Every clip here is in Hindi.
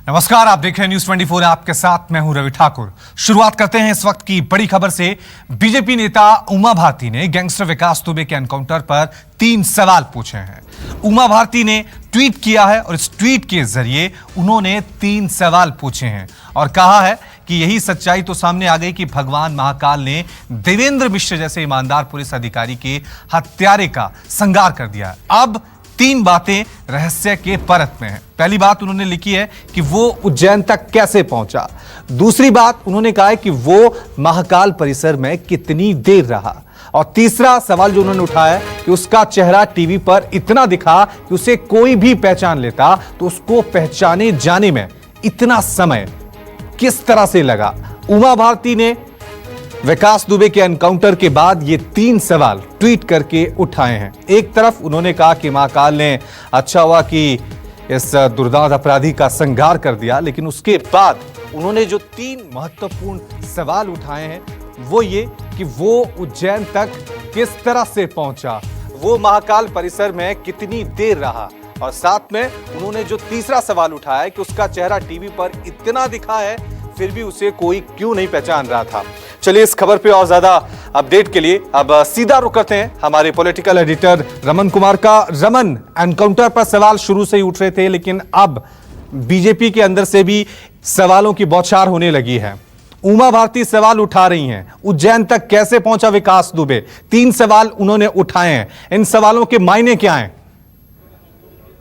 नमस्कार, आप देख रहे हैं न्यूज 24। आपके साथ मैं हूं रवि ठाकुर। शुरुआत करते हैं इस वक्त की बड़ी खबर से। बीजेपी नेता उमा भारती ने गैंगस्टर विकास दुबे के एनकाउंटर पर 3 सवाल पूछे हैं। उमा भारती ने ट्वीट किया है और इस ट्वीट के जरिए उन्होंने 3 सवाल पूछे हैं और कहा है कि यही सच्चाई तो सामने आ गई कि भगवान महाकाल ने देवेंद्र मिश्र जैसे ईमानदार पुलिस अधिकारी के हत्यारे का संहार कर दिया। अब 3 बातें रहस्य के परत में हैं। पहली बात उन्होंने लिखी है कि वो उज्जैन तक कैसे पहुंचा। दूसरी बात उन्होंने कहा है कि वो महाकाल परिसर में कितनी देर रहा। और तीसरा सवाल जो उन्होंने उठाया है कि उसका चेहरा टीवी पर इतना दिखा कि उसे कोई भी पहचान लेता तो उसको पहचाने जाने में इतना समय किस तरह से लगा। उमा भारती ने विकास दुबे के एनकाउंटर के बाद ये 3 सवाल ट्वीट करके उठाए हैं। एक तरफ उन्होंने कहा कि महाकाल ने अच्छा हुआ कि इस दुर्दांत अपराधी का संहार कर दिया, लेकिन उसके बाद उन्होंने जो 3 महत्वपूर्ण सवाल उठाए हैं वो ये कि वो उज्जैन तक किस तरह से पहुंचा, वो महाकाल परिसर में कितनी देर रहा, और साथ में उन्होंने जो तीसरा सवाल उठाया है कि उसका चेहरा टीवी पर इतना दिखा है फिर भी उसे कोई क्यों नहीं पहचान रहा था। चलिए इस खबर पे और ज्यादा अपडेट के लिए अब सीधा रुक करते हैं हमारे पॉलिटिकल एडिटर रमन कुमार का। रमन, एनकाउंटर पर सवाल शुरू से ही उठ रहे थे, लेकिन अब बीजेपी के अंदर से भी सवालों की बौछार होने लगी है। उमा भारती सवाल उठा रही हैं, उज्जैन तक कैसे पहुंचा विकास दुबे। 3 सवाल उन्होंने उठाए हैं। इन सवालों के मायने क्या हैं?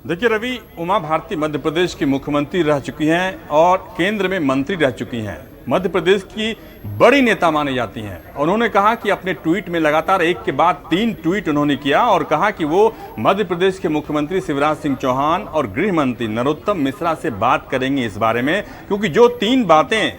देखिए रवि, उमा भारती मध्य प्रदेश की मुख्यमंत्री रह चुकी हैं और केंद्र में मंत्री रह चुकी हैं। मध्य प्रदेश की बड़ी नेता मानी जाती हैं। उन्होंने कहा कि अपने ट्वीट में लगातार एक के बाद 3 ट्वीट उन्होंने किया और कहा कि वो मध्य प्रदेश के मुख्यमंत्री शिवराज सिंह चौहान और गृह मंत्री नरोत्तम मिश्रा से बात करेंगे इस बारे में, क्योंकि जो 3 बातें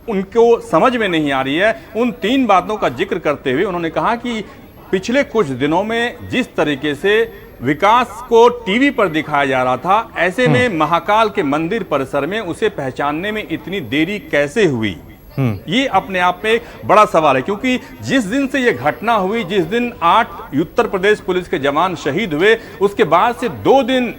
उनको समझ में नहीं आ रही है, उन 3 बातों का जिक्र करते हुए उन्होंने कहा कि पिछले कुछ दिनों में जिस तरीके से विकास को टीवी पर दिखाया जा रहा था, ऐसे में महाकाल के मंदिर परिसर में उसे पहचानने में इतनी देरी कैसे हुई, ये अपने आप में एक बड़ा सवाल है। क्योंकि जिस दिन से ये घटना हुई, जिस दिन 8 उत्तर प्रदेश पुलिस के जवान शहीद हुए, उसके बाद से 2 दिन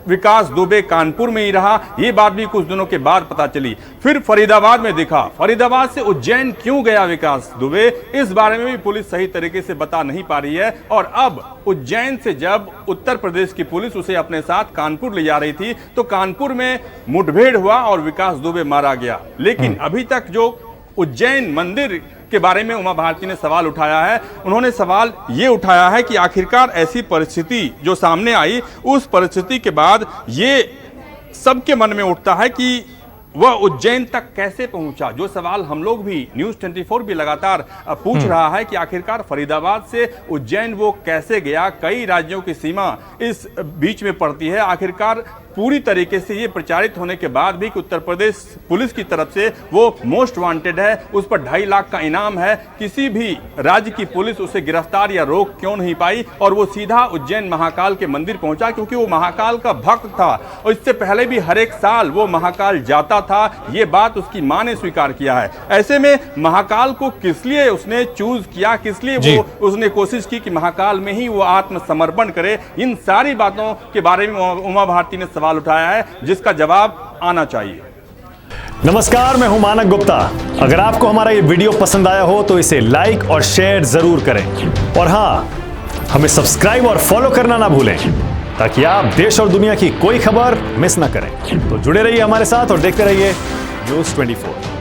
विकास दुबे कानपुर में ही रहा। ये बात भी कुछ दिनों के बाद पता चली। फिर फरीदाबाद में दिखा। फरीदाबाद से उज्जैन क्यों गया विकास दुबे, इस बारे में भी पुलिस सही तरीके से बता नहीं पा रही है। और अब उज्जैन से जब उत्तर प्रदेश की पुलिस उसे अपने साथ कानपुर ले जा रही थी तो कानपुर में मुठभेड़ हुआ और विकास दुबे मारा गया। लेकिन अभी तक जो उज्जैन मंदिर के बारे में उमा भारती ने सवाल उठाया है, उन्होंने सवाल ये उठाया है कि आखिरकार ऐसी परिस्थिति जो सामने आई, उस परिस्थिति के बाद ये सबके मन में उठता है कि वह उज्जैन तक कैसे पहुंचा। जो सवाल हम लोग भी न्यूज 24 भी लगातार पूछ रहा है कि आखिरकार फरीदाबाद से उज्जैन वो कैसे गया। कई राज्यों की सीमा इस बीच में पड़ती है। आखिरकार पूरी तरीके से ये प्रचारित होने के बाद भी कि उत्तर प्रदेश पुलिस की तरफ से वो मोस्ट वांटेड है, उस पर 2.5 लाख का इनाम है, किसी भी राज्य की पुलिस उसे गिरफ्तार या रोक क्यों नहीं पाई और वो सीधा उज्जैन महाकाल के मंदिर पहुंचा, क्योंकि वो महाकाल का भक्त था और इससे पहले भी हर एक साल वो महाकाल जाता था। ये बात उसकी मां ने स्वीकार किया है। ऐसे में महाकाल को किस लिए उसने चूज किया, किस लिए वो उसने कोशिश की कि महाकाल में ही वो आत्मसमर्पण करे, इन सारी बातों के बारे में उमा भारती ने सवाल उठाया है, जिसका जवाब आना चाहिए। नमस्कार, मैं हूं मानक गुप्ता। अगर आपको हमारा ये वीडियो पसंद आया हो तो इसे लाइक और शेयर जरूर करें, और हां, हमें सब्सक्राइब और फॉलो करना ना भूलें ताकि आप देश और दुनिया की कोई खबर मिस ना करें। तो जुड़े रहिए हमारे साथ और देखते रहिए न्यूज 24।